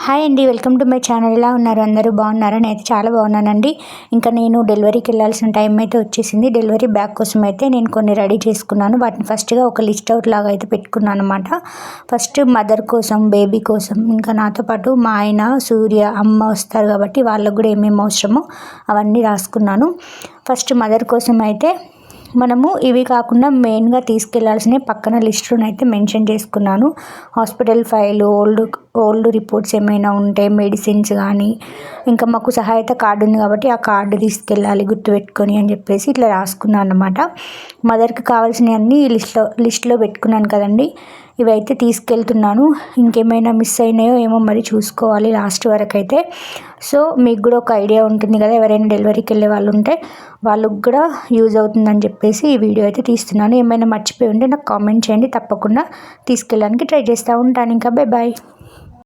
Hi అండి, welcome to my channel. ఎలా ఉన్నారు? అందరూ బాగున్నారా? నేనైతే చాలా బాగున్నానండి. ఇంకా నేను డెలివరీకి వెళ్ళాల్సిన టైం అయితే వచ్చేసింది. డెలివరీ బ్యాగ్ కోసం అయితే నేను కొన్ని రెడీ చేసుకున్నాను. వాటిని ఫస్ట్గా ఒక లిస్ట్ అవుట్ లాగా అయితే పెట్టుకున్నాను అనమాట. ఫస్ట్ మదర్ కోసం, బేబీ కోసం, ఇంకా నాతో పాటు మా ఆయన, సూర్య, అమ్మ వస్తారు కాబట్టి వాళ్ళకు కూడా ఏమేమి అవసరమో అవన్నీ రాసుకున్నాను. ఫస్ట్ మదర్ కోసం అయితే మనము ఇవి కాకుండా మెయిన్గా తీసుకెళ్లాల్సినవి పక్కన లిస్టును అయితే మెన్షన్ చేసుకున్నాను. హాస్పిటల్ ఫైల్, ఓల్డ్ రిపోర్ట్స్ ఏమైనా ఉంటే, మెడిసిన్స్ కానీ, ఇంకా మాకు సహాయత కార్డు ఉంది కాబట్టి ఆ కార్డు తీసుకెళ్ళాలి గుర్తుపెట్టుకొని అని చెప్పేసి ఇట్లా రాసుకున్నాను అనమాట. మదర్కి కావాల్సినవన్నీ లిస్ట్లో పెట్టుకున్నాను కదండి. ఇవైతే తీసుకెళ్తున్నాను. ఇంకేమైనా మిస్ అయినాయో ఏమో మరి చూసుకోవాలి లాస్ట్ వరకు అయితే. సో మీకు కూడా ఒక ఐడియా ఉంటుంది కదా, ఎవరైనా డెలివరీకి వెళ్ళే వాళ్ళు ఉంటే వాళ్ళకు కూడా యూజ్ అవుతుందని చెప్పేసి ఈ వీడియో అయితే తీస్తున్నాను. ఏమైనా మర్చిపోయి ఉంటే నాకు కామెంట్ చేయండి, తప్పకుండా తీసుకెళ్ళడానికి ట్రై చేస్తూ ఉంటాను. ఇంకా బాయ్.